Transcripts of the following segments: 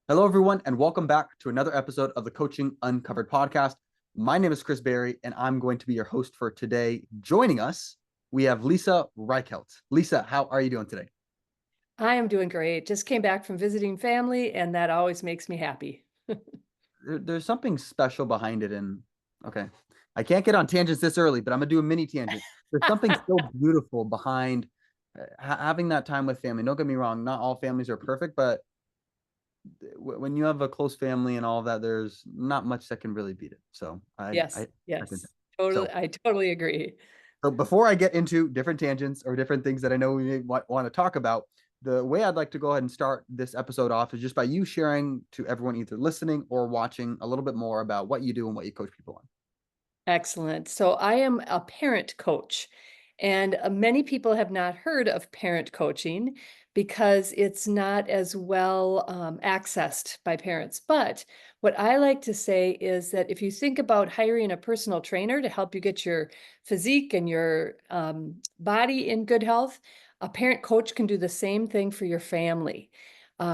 Hello, everyone, and welcome back to another episode of the Coaching Uncovered podcast. My name is Chris Berry, and I'm going to be your host for today. Joining us, we have Lisa Reichelt. Lisa, how are you doing today? I am doing great. Just came back from visiting family, and that always makes me happy. There's something special behind it, and okay, I can't get on tangents this early, but I'm gonna do a mini tangent. There's something so beautiful behind having that time with family. Don't get me wrong, not all families are perfect, but when you have a close family and all of that, there's not much that can really beat it. So Yes, I can. yes, totally. So I totally agree. So before I get into different tangents or different things that I know we may want to talk about, the way I'd like to go ahead and start this episode off is just by you sharing to everyone either listening or watching a little bit more about what you do and what you coach people on. Excellent. So I am a parent coach, and many people have not heard of parent coaching because it's not as well accessed by parents. But what I like to say is that if you think about hiring a personal trainer to help you get your physique and your body in good health, a parent coach can do the same thing for your family.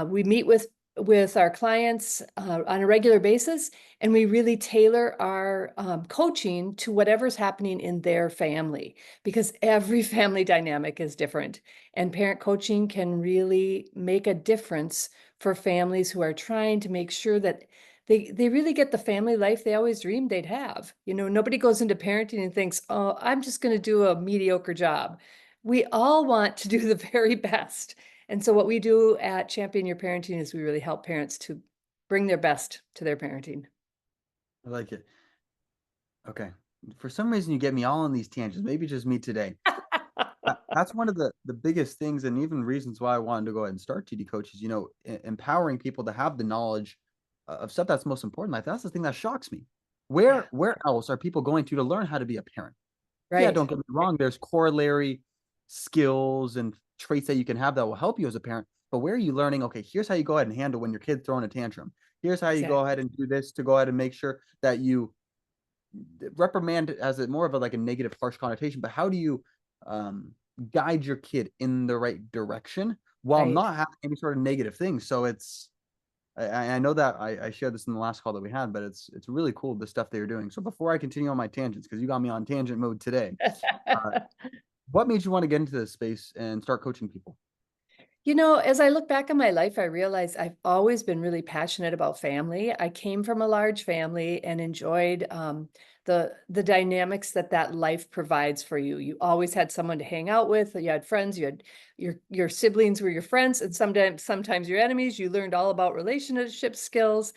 We meet with our clients on a regular basis, and we really tailor our coaching to whatever's happening in their family because every family dynamic is different. And parent coaching can really make a difference for families who are trying to make sure that they really get the family life they always dreamed they'd have. You know, nobody goes into parenting and thinks, oh, I'm just going to do a mediocre job. We all want to do the very best. And so what we do at Champion Your Parenting is we really help parents to bring their best to their parenting. I like it. Okay. For some reason, you get me all on these tangents. Maybe just me today. That's one of the biggest things, and even reasons why I wanted to go ahead and start TD Coach is, empowering people to have the knowledge of stuff that's most important in life. That's the thing that shocks me. Yeah, Where else are people going to learn how to be a parent? Yeah, right. don't get me wrong. There's corollary skills and traits that you can have that will help you as a parent. But where are you learning? Okay, here's how you go ahead and handle when your kid's throwing a tantrum. Here's how you go Exactly. ahead and do this to go ahead and make sure that you reprimand as a more of a like a negative, harsh connotation. But how do you um, guide your kid in the right direction while Right. not having any sort of negative things? So I know that I shared this in the last call that we had, but it's really cool the stuff that you're doing. So before I continue on my tangents, because you got me on tangent mode today, uh, what made you want to get into this space and start coaching people? You know, as I look back on my life, I realize I've always been really passionate about family. I came from a large family and enjoyed the dynamics that that life provides for you. You always had someone to hang out with. You had friends. You had your siblings were your friends, and sometimes your enemies. You learned all about relationship skills.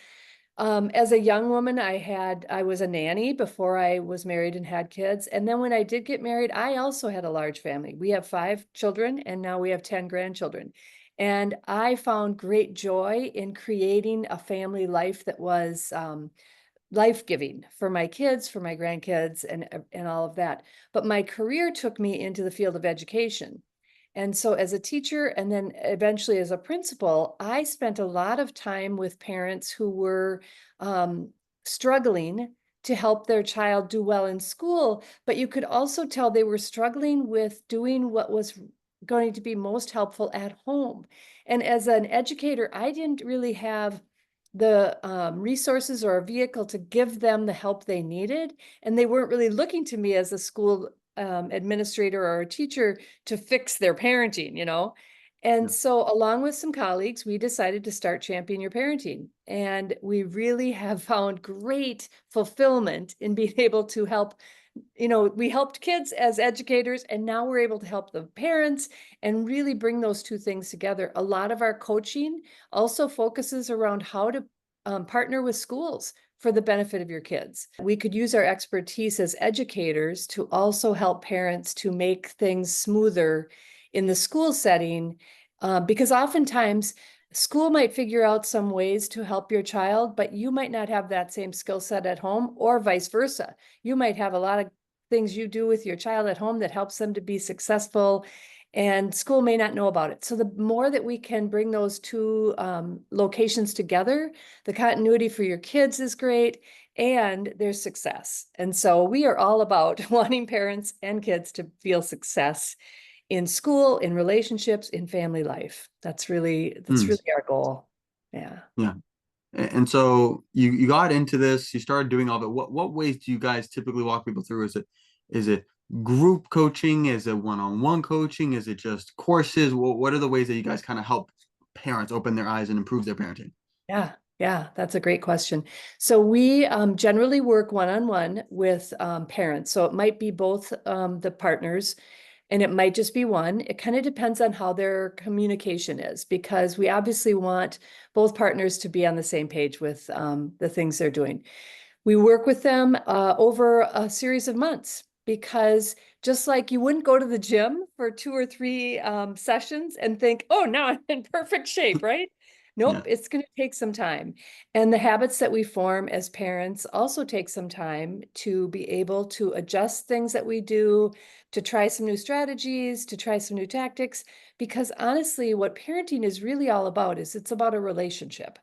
As a young woman, I was a nanny before I was married and had kids. And then when I did get married, I also had a large family. We have 5 children and now we have 10 grandchildren. And I found great joy in creating a family life that was life-giving for my kids, for my grandkids, and all of that. But my career took me into the field of education. And so as a teacher and then eventually as a principal, I spent a lot of time with parents who were struggling to help their child do well in school, but you could also tell they were struggling with doing what was going to be most helpful at home. And as an educator, I didn't really have the resources or a vehicle to give them the help they needed. And they weren't really looking to me as a school administrator or a teacher to fix their parenting, you know? And Yeah. so, along with some colleagues, we decided to start Champion Your Parenting. And we really have found great fulfillment in being able to help. You know, we helped kids as educators, and now we're able to help the parents and really bring those two things together. A lot of our coaching also focuses around how to partner with schools for the benefit of your kids. We could use our expertise as educators to also help parents to make things smoother in the school setting, because oftentimes school might figure out some ways to help your child, but you might not have that same skill set at home, or vice versa. You might have a lot of things you do with your child at home that helps them to be successful, and school may not know about it. So the more that we can bring those two locations together, the continuity for your kids is great and their success. And so we are all about wanting parents and kids to feel success in school, in relationships, in family life. That's really Mm, our goal. Yeah. yeah. And so you got into this, you started doing all that. What ways do you guys typically walk people through? Is it group coaching? Is it one-on-one coaching? Is it just courses? What are the ways that you guys kind of help parents open their eyes and improve their parenting? Yeah, yeah, that's a great question. So we generally work one-on-one with parents. So it might be both the partners and it might just be one. It kind of depends on how their communication is because we obviously want both partners to be on the same page with the things they're doing. We work with them over a series of months because just like you wouldn't go to the gym for 2 or 3 sessions and think, oh, now I'm in perfect shape, right? Nope, Yeah. it's going to take some time. And the habits that we form as parents also take some time to be able to adjust things that we do, to try some new strategies, to try some new tactics. Because honestly, what parenting is really all about is it's about a relationship.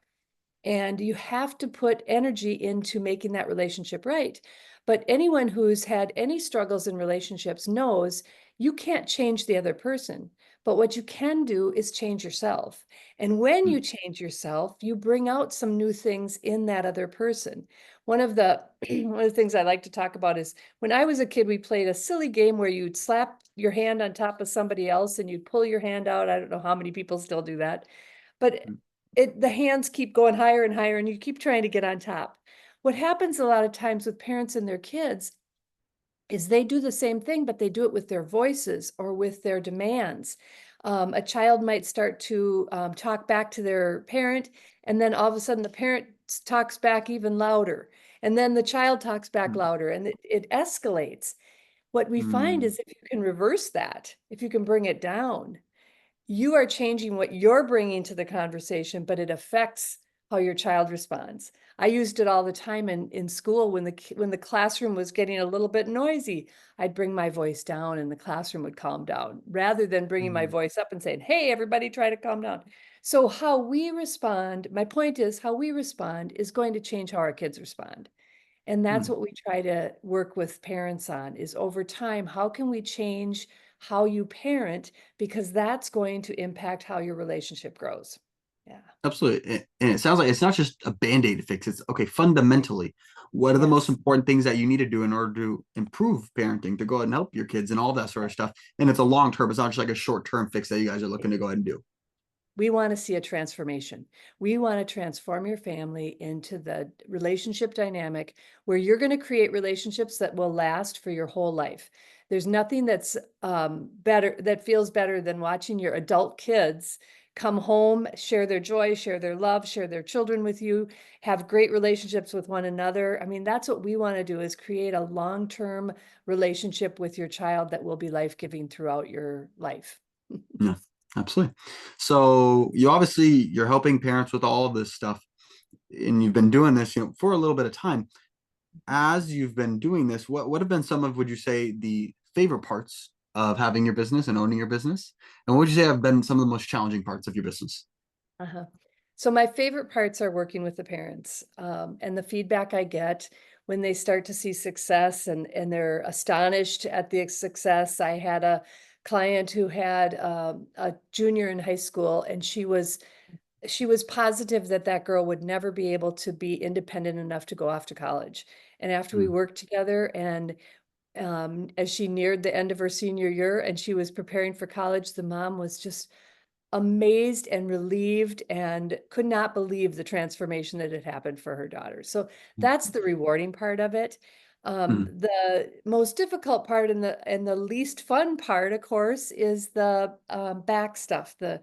And you have to put energy into making that relationship right. But anyone who's had any struggles in relationships knows you can't change the other person. But what you can do is change yourself. And when Mm, you change yourself, you bring out some new things in that other person. One of the one of the things I like to talk about is when I was a kid, we played a silly game where you'd slap your hand on top of somebody else and you'd pull your hand out. I don't know how many people still do that. But mm, the hands keep going higher and higher and you keep trying to get on top. What happens a lot of times with parents and their kids is they do the same thing, but they do it with their voices or with their demands. A child might start to talk back to their parent, and then all of a sudden the parent talks back even louder. And then the child talks back mm, louder, and it escalates. What we find mm, is if you can reverse that, if you can bring it down, you are changing what you're bringing to the conversation, but it affects how your child responds. I used it all the time in school when the classroom was getting a little bit noisy. I'd bring my voice down and the classroom would calm down rather than bringing my mm, voice up and saying, "Hey, everybody, try to calm down." So how we respond, my point is how we respond is going to change how our kids respond. And that's mm. what we try to work with parents on is over time, how can we change how you parent? Because that's going to impact how your relationship grows. Yeah. Absolutely. And it sounds like it's not just a band-aid to fix. It's okay, fundamentally, what are the most Yes. important things that you need to do in order to improve parenting, to go ahead and help your kids and all that sort of stuff? And it's a long term, it's not just like a short-term fix that you guys are looking to go ahead and do. We want to see a transformation. We want to transform your family into the relationship dynamic where you're going to create relationships that will last for your whole life. There's nothing that's better, that feels better than watching your adult kids come home, share their joy, share their love, share their children with you, have great relationships with one another. I mean, that's what we want to do is create a long-term relationship with your child that will be life-giving throughout your life. Yeah, absolutely. So you're helping parents with all of this stuff, and you've been doing this, for a little bit of time. As you've been doing this, what have been some of, would you say, the favorite parts of having your business and owning your business? And what would you say have been some of the most challenging parts of your business? Uh-huh. So my favorite parts are working with the parents, and the feedback I get when they start to see success and they're astonished at the success. I had a client who had a junior in high school, and she was positive that that girl would never be able to be independent enough to go off to college. And after we Mm, worked together, and as she neared the end of her senior year and she was preparing for college, the mom was just amazed and relieved and could not believe the transformation that had happened for her daughter. So that's the rewarding part of it. mm, The most difficult part and the least fun part, of course, is the back stuff, the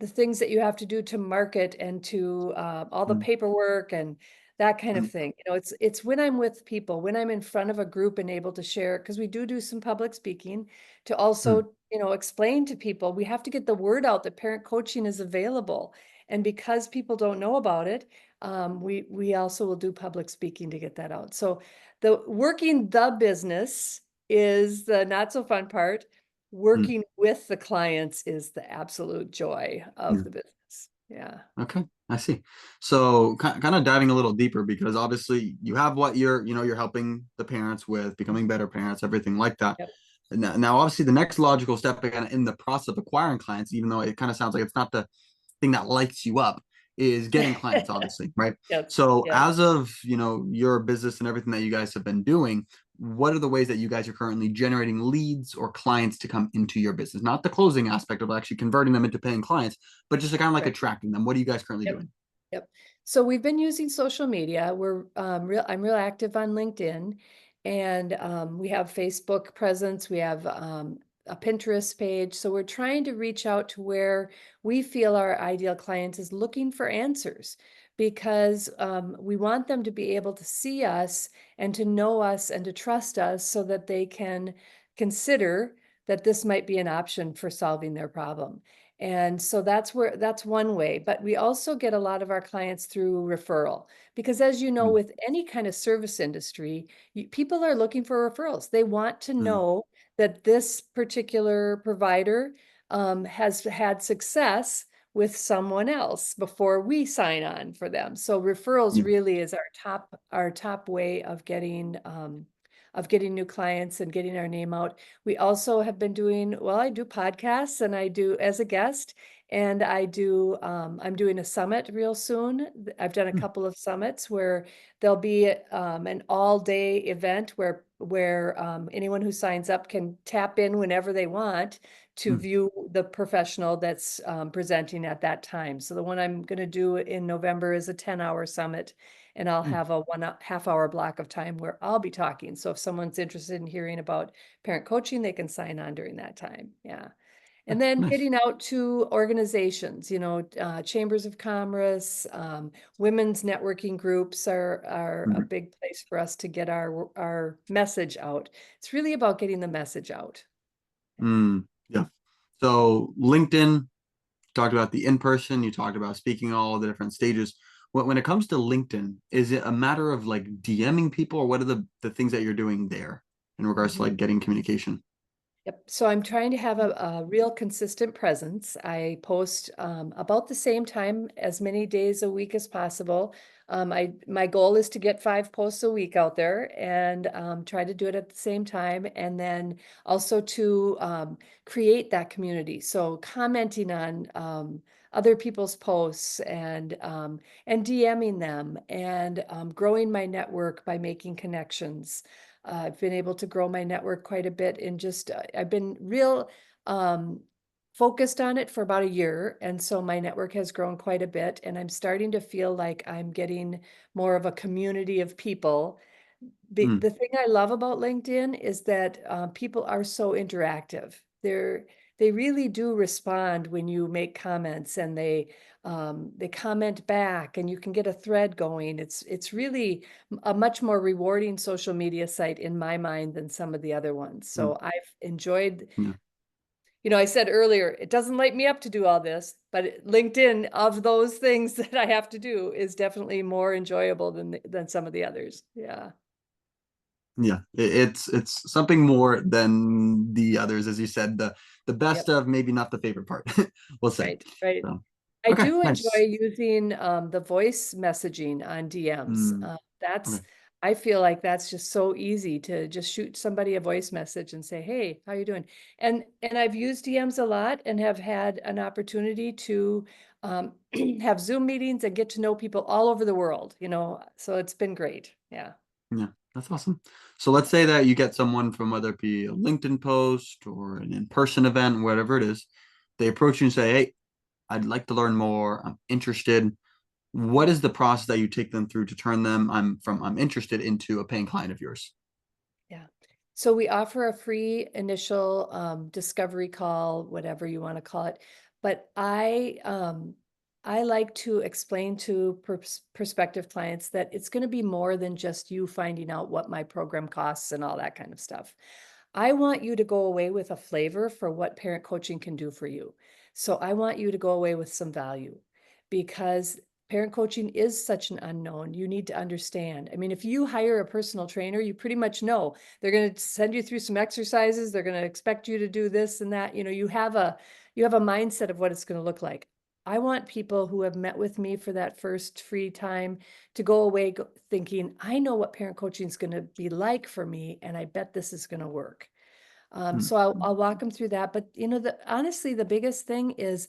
things that you have to do to market and to all the mm, paperwork and that kind of mm, thing. It's when I'm with people, when I'm in front of a group and able to share, because we do some public speaking to mm, also explain to people we have to get the word out that parent coaching is available. And because people don't know about it, we also will do public speaking to get that out. So the working the business is the not so fun part. mm, Working with the clients is the absolute joy of mm. the business. Yeah. Okay, I see. So kind of diving a little deeper because obviously you have what you're helping the parents with, becoming better parents, everything like that. Yep. Now, obviously, the next logical step kind of in the process of acquiring clients, even though it kind of sounds like it's not the thing that lights you up, is getting clients, obviously, right? Yes, So yes. as of, your business and everything that you guys have been doing, what are the ways that you guys are currently generating leads or clients to come into your business? Not the closing aspect of actually converting them into paying clients, but just kind of like Right. attracting them. What are you guys currently Yep. doing? Yep. So we've been using social media. I'm real active on LinkedIn, and we have Facebook presence. We have a Pinterest page. So we're trying to reach out to where we feel our ideal client is looking for answers, because we want them to be able to see us and to know us and to trust us so that they can consider that this might be an option for solving their problem. And so that's one way, but we also get a lot of our clients through referral, because as you know, Mm, with any kind of service industry, people are looking for referrals. They want to mm, know that this particular provider has had success with someone else before we sign on for them. So referrals yeah. really is our top way of getting new clients and getting our name out. We also have been doing, well, I do podcasts and I do as a guest, and I'm doing a summit real soon. I've done a Mm, couple of summits where there'll be an all-day event where anyone who signs up can tap in whenever they want to mm, view the professional that's presenting at that time. So the one I'm going to do in November is a 10-hour summit, and I'll mm. have a half-hour block of time where I'll be talking. So if someone's interested in hearing about parent coaching, they can sign on during that time. Yeah. Yeah, And then nice. getting out to organizations, chambers of commerce, women's networking groups are a Mhm. big place for us to get our message out. It's really about getting the message out. Yeah. So LinkedIn, talked about the in-person, you talked about speaking all the different stages. When it comes to LinkedIn, is it a matter of like DMing people, or what are the things that you're doing there in regards to Mhm. like getting communication? Yep. So I'm trying to have a real consistent presence. I post about the same time, as many days a week as possible. My goal is to get 5 posts a week out there, and try to do it at the same time, and then also to create that community. So commenting on other people's posts, and DMing them, and growing my network by making connections. I've been able to grow my network quite a bit in just, I've been real um, focused on it for about a year. And so my network has grown quite a bit. And I'm starting to feel like I'm getting more of a community of people. Mm, The thing I love about LinkedIn is that people are so interactive. They really do respond when you make comments, and they comment back, and you can get a thread going. It's really a much more rewarding social media site in my mind than some of the other ones. mm, So I've enjoyed, yeah, I said earlier, it doesn't light me up to do all this, but LinkedIn, of those things that I have to do, is definitely more enjoyable than some of the others. Yeah. yeah. It's something more than the others, as you said. The best Yep. of, maybe not the favorite part, we'll say. Right, right. So I okay, do enjoy nice. using the voice messaging on DMs. Mm, That's okay. I feel like that's just so easy to just shoot somebody a voice message and say, "Hey, how you doing?" And I've used DMs a lot and have had an opportunity to have Zoom meetings and get to know people all over the world, So it's been great. Yeah. Yeah, that's awesome. So let's say that you get someone from, whether it be a LinkedIn post or an in-person event, whatever it is, they approach you and say, "Hey, I'd like to learn more. I'm interested." What is the process that you take them through to turn them I'm interested into a paying client of yours? Yeah. So we offer a free initial discovery call, whatever you want to call it. But I like to explain to prospective clients that it's going to be more than just you finding out what my program costs and all that kind of stuff. I want you to go away with a flavor for what parent coaching can do for you. So I want you to go away with some value, because parent coaching is such an unknown. You need to understand. I mean, if you hire a personal trainer, you pretty much know they're going to send you through some exercises. They're going to expect you to do this and that. You have a mindset of what it's going to look like. I want people who have met with me for that first free time to go away thinking, I know what parent coaching is going to be like for me, and I bet this is going to work. Hmm. So I'll walk them through that. But honestly, the biggest thing is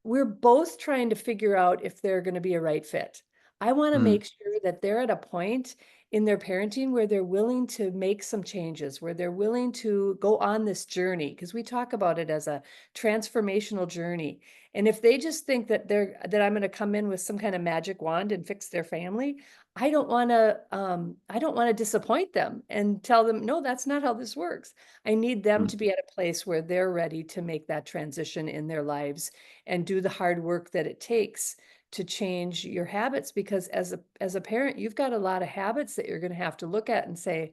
we're both trying to figure out if they're going to be a right fit. I want to Mm, make sure that they're at a point in their parenting where they're willing to make some changes, where they're willing to go on this journey, because we talk about it as a transformational journey. And if they just think that I'm going to come in with some kind of magic wand and fix their family, I don't want to disappoint them and tell them, no, that's not how this works. I need them mm, to be at a place where they're ready to make that transition in their lives and do the hard work that it takes to change your habits, because as a parent, you've got a lot of habits that you're going to have to look at and say,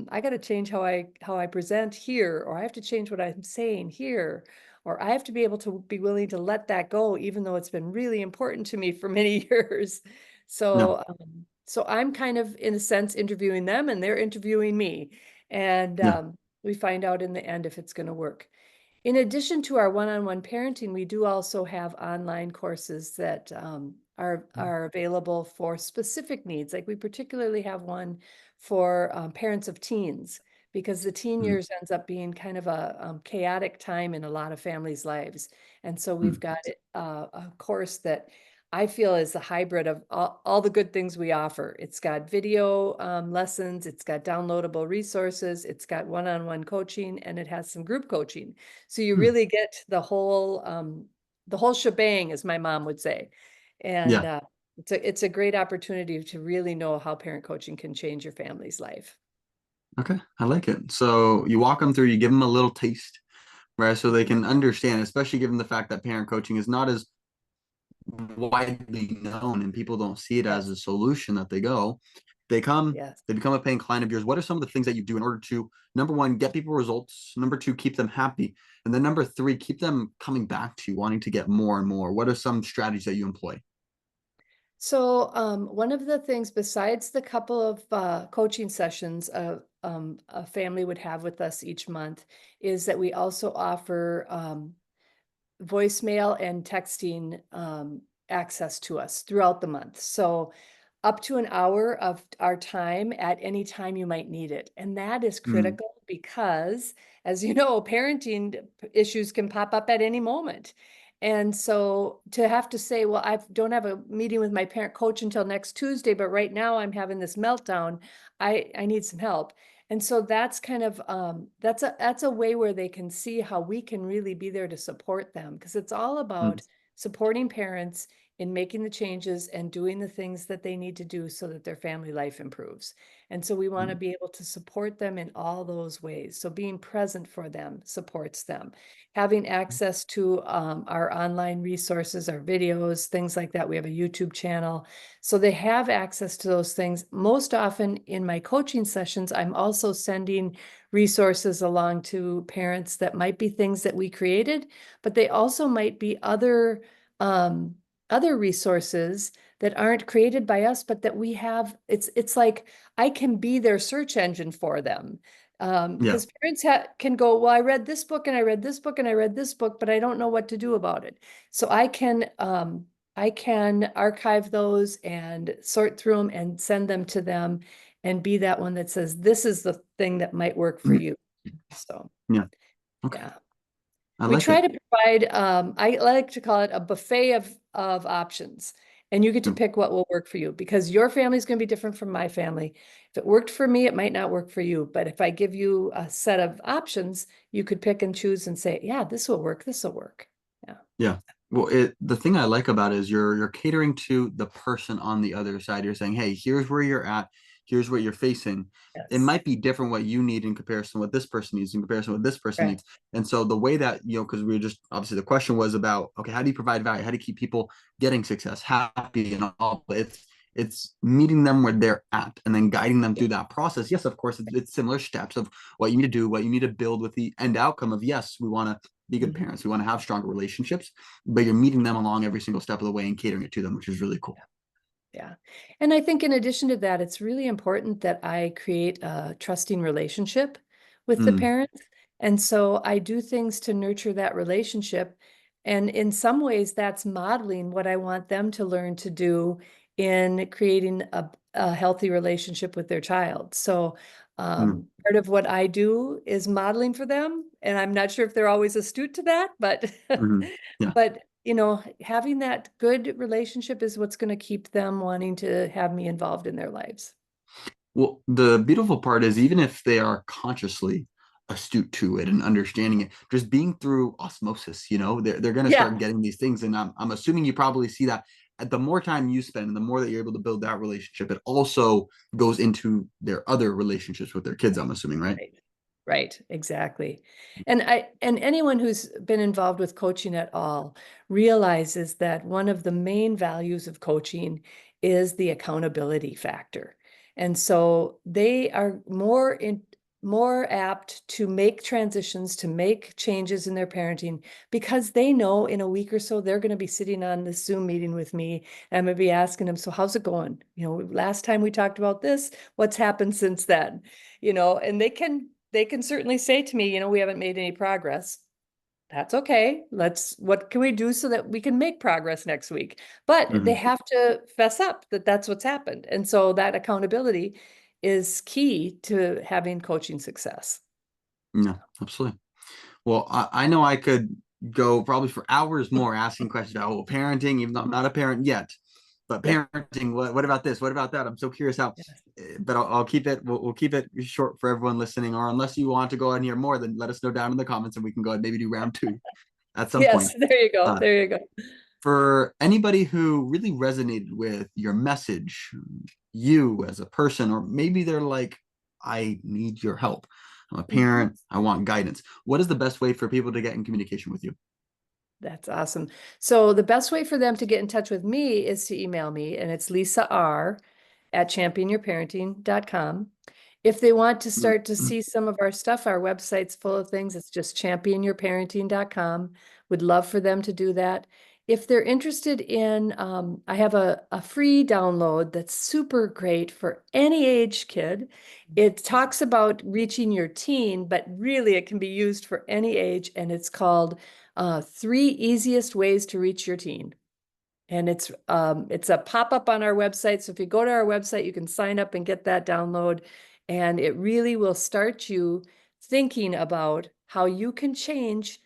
I got to change how I present here, or I have to change what I'm saying here, or I have to be able to be willing to let that go, even though it's been really important to me for many years. yeah. So I'm kind of, in a sense, interviewing them and they're interviewing me. And Yeah. we find out in the end if it's going to work. In addition to our one-on-one parenting, we do also have online courses that are available for specific needs. Like we particularly have one for parents of teens, because the teen Mm, years ends up being kind of a chaotic time in a lot of families' lives. And so we've mm, got a course that I feel is a hybrid of all the good things we offer. It's got video lessons, it's got downloadable resources, it's got one-on-one coaching, and it has some group coaching. So you mm. really get the whole shebang, as my mom would say. And Yeah. it's a great opportunity to really know how parent coaching can change your family's life. Okay. I like it. So you walk them through, you give them a little taste, right? So they Mhm. can understand, especially given the fact that parent coaching is not as widely known and people don't see it as Yes, a solution that they go. They come, yes. they become a paying client of yours. What are some of the things that you do in order to, number one, get people results, number two, keep them happy, and then number three, keep them coming back to you, wanting to get more and more? What are some strategies that you employ? So one of the things, besides the couple of coaching sessions a family would have with us each month, is that we also offer voicemail and texting access to us throughout the month. So up to an hour of our time at any time you might need it. And that is Mm, critical because, as you know, parenting issues can pop up at any moment. And so to have to say, well, I don't have a meeting with my parent coach until next Tuesday, but right now I'm having this meltdown. I need some help. And so that's kind of that's a way where they can see how we can really be there to support them, because it's all mm, about supporting parents in making the changes and doing the things that they need to do so that their family life improves. And so we want to mm, be able to support them in all those ways. So being present for them supports them. Having access to our online resources, our videos, things like that. We have a YouTube channel. So they have access to those things. Most often in my coaching sessions, I'm also sending resources along to parents that might be things that we created, but they also might be um, other resources that aren't created by us, but that we have. It's like I can be their search engine for them. yeah. Because parents can go, well, I read this book and I read this book and I read this book, but I don't know what to do about it. So I can archive those and sort through them and send them to them and be that one that says, this is the thing that might work for Mm, you. So, yeah. Okay. yeah. I We like try it. to provide, I like to call it a buffet of options. And you get to Mm, pick what will work for you, because your family is going to be different from my family. If it worked for me, it might not work for you. But if I give you a set of options, you could pick and choose and say, yeah, this will work. This will work. Yeah. yeah. Well, the thing I like about it is you're catering to the person on the other side. You're saying, hey, here's where you're at, here's what you're facing. It Yes. might be different what you need in comparison to what this person needs, in comparison to what this person needs. Correct. And so the way that, because we were just obviously the question was about, okay, how do you provide value? How do you keep people getting success, happy and all? But it's meeting them where they're at and then guiding them Yeah. through that process. Yes, of course, it's similar steps of what you need to do, what you need to build with the end outcome of, yes, we want to be good Mhm. parents. We want to have stronger relationships, but you're meeting them along every single step of the way and catering it to them, which is really cool. Yeah. And I think in addition to that, it's really important that I create a trusting relationship with the Mm, parents. And so I do things to nurture that relationship. And in some ways, that's modeling what I want them to learn to do in creating a healthy relationship with their child. So mm, part of what I do is modeling for them. And I'm not sure if they're always astute to that, but mm, yeah. but you know, having that good relationship is what's going to keep them wanting to have me involved in their lives. Well, the beautiful part is even if they are consciously astute to it and understanding it, just being through osmosis, they're going to start Yeah. getting these things. And I'm assuming you probably see that the more time you spend and the more that you're able to build that relationship, it also goes into their other relationships with their kids, I'm assuming, right? Right. Right, exactly. And anyone who's been involved with coaching at all realizes that one of the main values of coaching is the accountability factor. And so they are more apt to make transitions, to make changes in their parenting because they know in a week or so they're going to be sitting on this Zoom meeting with me and I'm going to be asking them, so how's it going? Last time we talked about this, what's happened since then? And they can certainly say to me, we haven't made any progress. That's okay. What can we do so that we can make progress next week? But they Mhm. have to fess up that that's what's happened. And so that accountability is key to having coaching success. Yeah, absolutely. Well, I know I could go probably for hours more asking questions about parenting, even though I'm not a parent yet. But Yeah. parenting, what about this? What about that? I'm so curious how. Yes. But I'll keep it. We'll keep it short for everyone listening. Or unless you want to go ahead and hear more, then let us know down in the comments, and we can go ahead and maybe do round two at some Yes, point. there you go. Uh, There you go. for anybody who really resonated with your message, you as a person, or maybe they're like, I need your help. I'm a Mhm. parent. I want guidance. What is the best way for people to get in communication with you? That's awesome. So the best way for them to get in touch with me is to email me, and it's Lisa R at championyourparenting.com. If they want to start to see some of our stuff, our website's full of things. It's just championyourparenting.com. Would love for them to do that. If they're interested in, I have a free download that's super great for any age kid. It talks about reaching your teen, but really it can be used for any age, and it's called 3 Easiest Ways to Reach Your Teen. And it's a pop-up on our website. So if you go to our website, you can sign up and get that download. And it really will start you thinking about how you can change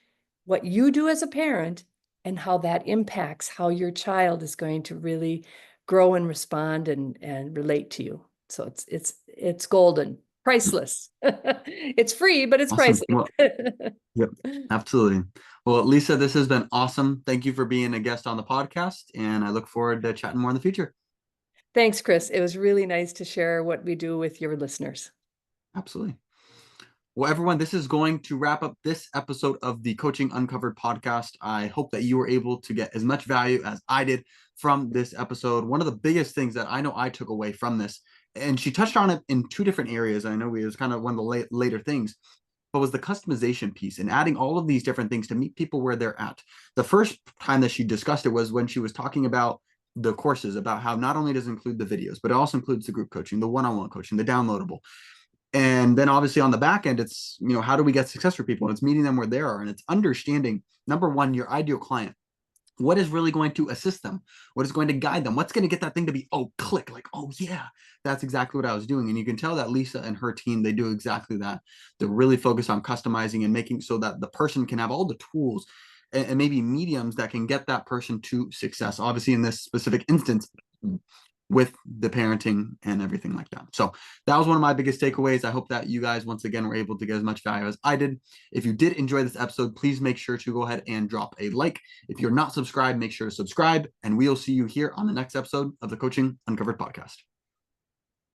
what you do as a parent and how that impacts how your child is going to really grow and respond and relate to you. So it's golden, priceless. It's free, but it's Awesome. priceless. Well, yep, absolutely. Well, Lisa, this has been awesome. Thank you for being a guest on the podcast, and I look forward to chatting more in the future. Thanks, Chris. It was really nice to share what we do with your listeners. Absolutely. Well, everyone, this is going to wrap up this episode of the Coaching Uncovered podcast. I hope that you were able to get as much value as I did from this episode. One of the biggest things that I know I took away from this, and she touched on it in two different areas. I know it was kind of one of the later things, but was the customization piece and adding all of these different things to meet people where they're at. The first time that she discussed it was when she was talking about the courses, about how not only does it include the videos, but it also includes the group coaching, the one-on-one coaching, the downloadable. And then obviously on the back end, it's, how do we get success for people? And it's meeting them where they are. And it's understanding, number one, your ideal client. What is really going to assist them? What is going to guide them? What's going to get that thing to be, click, like, yeah, that's exactly what I was doing. And you can tell that Lisa and her team, they do exactly that. They're really focused on customizing and making so that the person can have all the tools and maybe mediums that can get that person to success. Obviously, in this specific instance, with the parenting and everything like that. So that was one of my biggest takeaways. I hope that you guys, once again, were able to get as much value as I did. If you did enjoy this episode, please make sure to go ahead and drop a like. If you're not subscribed, make sure to subscribe, and we'll see you here on the next episode of the Coaching Uncovered podcast.